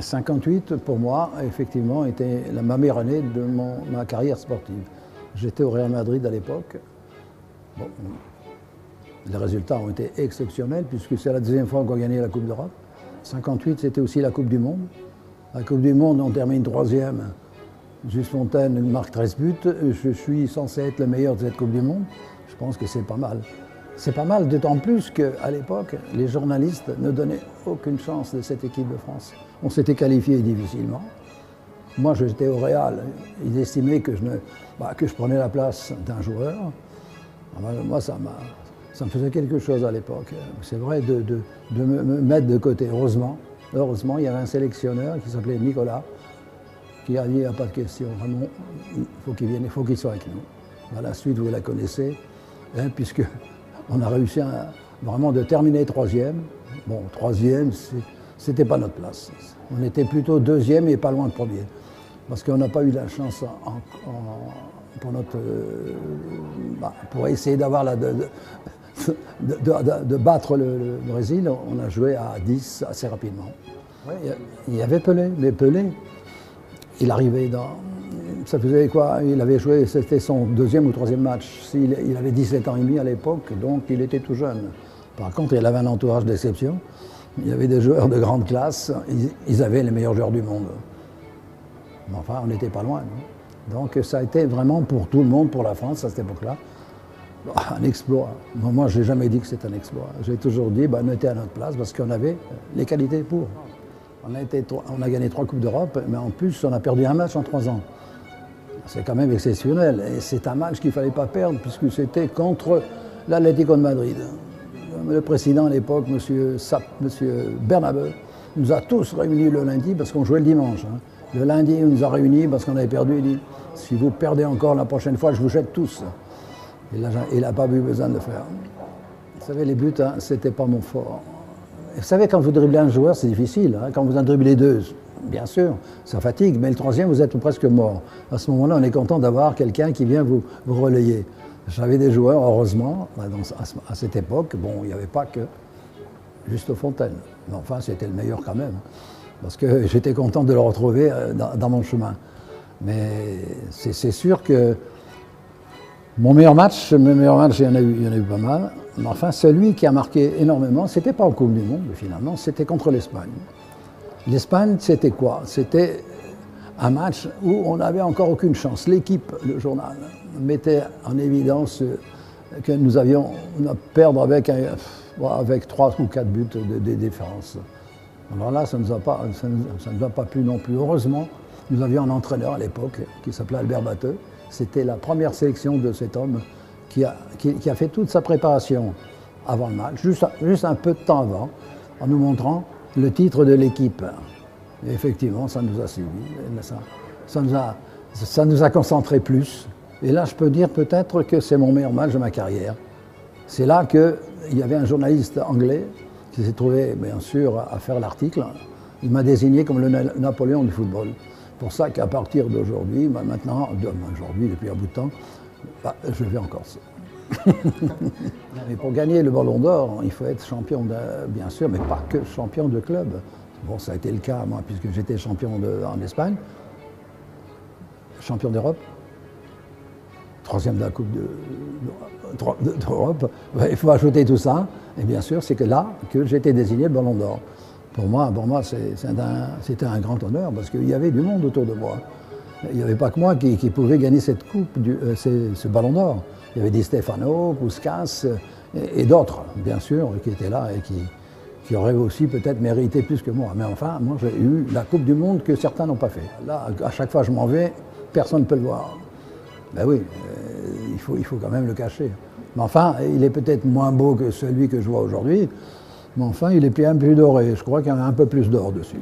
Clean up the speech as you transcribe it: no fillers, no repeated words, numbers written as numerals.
58, pour moi, effectivement, était ma meilleure année de ma carrière sportive. J'étais au Real Madrid à l'époque. Bon, les résultats ont été exceptionnels puisque c'est la deuxième fois qu'on a gagné la Coupe d'Europe. 58, c'était aussi la Coupe du Monde. La Coupe du Monde, on termine troisième. Juste Fontaine marque 13 buts. Je suis censé être le meilleur de cette Coupe du Monde. Je pense que c'est pas mal. C'est pas mal, d'autant plus qu'à l'époque, les journalistes ne donnaient aucune chance de cette équipe de France. On s'était qualifié difficilement. Moi, j'étais au Real. Ils estimaient que je prenais la place d'un joueur. Moi, ça me faisait quelque chose à l'époque. C'est vrai de me mettre de côté. Heureusement, il y avait un sélectionneur qui s'appelait Nicolas, qui a dit, il n'y a pas de question, vraiment, il faut qu'il vienne, il faut qu'il soit avec nous. À la suite, vous la connaissez, hein, puisque on a réussi vraiment de terminer troisième. Bon, troisième, c'était pas notre place. On était plutôt deuxième et pas loin de premier. Parce qu'on n'a pas eu la chance pour essayer d'avoir de battre le Brésil. On a joué à 10 assez rapidement. Ouais, il y avait Pelé, mais Pelé, il arrivait ça faisait quoi? Il avait joué, c'était son deuxième ou troisième match. Il avait 17 ans et demi à l'époque, donc il était tout jeune. Par contre, il avait un entourage d'exception. Il y avait des joueurs de grande classe. Ils avaient les meilleurs joueurs du monde. Mais enfin, on n'était pas loin. Non? Donc ça a été vraiment pour tout le monde, pour la France à cette époque-là, un exploit. Moi, je n'ai jamais dit que c'était un exploit. J'ai toujours dit, on était à notre place parce qu'on avait les qualités pour. On a gagné 3 Coupes d'Europe, mais en plus, on a perdu un match en 3 ans. C'est quand même exceptionnel. Et c'est un match qu'il ne fallait pas perdre, puisque c'était contre l'Atlético de Madrid. Le président à l'époque, M. Bernabeu, nous a tous réunis le lundi, parce qu'on jouait le dimanche. Hein. Le lundi, il nous a réunis parce qu'on avait perdu. Il dit, si vous perdez encore la prochaine fois, je vous jette tous. Et là, il n'a pas eu besoin de le faire. Vous savez, les buts, hein, c'était pas mon fort. Vous savez, quand vous dribblez un joueur, c'est difficile. Hein. Quand vous en dribblez deux, bien sûr, ça fatigue, mais le troisième, vous êtes presque mort. À ce moment-là, on est content d'avoir quelqu'un qui vient vous relayer. J'avais des joueurs, heureusement, à cette époque, bon, il n'y avait pas que Juste Fontaine. Mais enfin, c'était le meilleur quand même, parce que j'étais content de le retrouver dans mon chemin. Mais c'est sûr que mes meilleurs matchs, il y en a eu pas mal. Mais enfin, celui qui a marqué énormément, c'était pas en Coupe du Monde, finalement, c'était contre l'Espagne. L'Espagne, c'était quoi? C'était un match où on n'avait encore aucune chance. L'équipe, le journal, mettait en évidence que nous allions perdre avec 3 ou 4 buts de différence. Alors là, ça ne nous a pas plu non plus. Heureusement, nous avions un entraîneur à l'époque qui s'appelait Albert Batteux. C'était la première sélection de cet homme qui a fait toute sa préparation avant le match, juste un peu de temps avant, en nous montrant le titre de l'équipe. Et effectivement, ça nous a suivis. Ça nous a concentrés plus. Et là, je peux dire peut-être que c'est mon meilleur match de ma carrière. C'est là qu'il y avait un journaliste anglais qui s'est trouvé, bien sûr, à faire l'article. Il m'a désigné comme le Napoléon du football. Pour ça qu'à partir d'aujourd'hui, depuis un bout de temps, je vais en Corse. Mais pour gagner le Ballon d'Or, il faut être champion, bien sûr, mais pas que champion de club. Bon, ça a été le cas, moi, puisque j'étais champion en Espagne, champion d'Europe, 3e de la Coupe d'Europe. Il faut ajouter tout ça, et bien sûr, c'est que là que j'ai été désigné le Ballon d'Or. Pour moi c'était un grand honneur, parce qu'il y avait du monde autour de moi. Il n'y avait pas que moi qui pouvait gagner cette coupe, ce Ballon d'Or. Il y avait Di Stefano, Puskas et d'autres, bien sûr, qui étaient là et qui auraient aussi peut-être mérité plus que moi. Mais enfin, moi j'ai eu la Coupe du Monde que certains n'ont pas fait. Là, à chaque fois que je m'en vais, personne ne peut le voir. Ben oui, il faut quand même le cacher. Mais enfin, il est peut-être moins beau que celui que je vois aujourd'hui, mais enfin, il est bien plus doré. Je crois qu'il y en a un peu plus d'or dessus.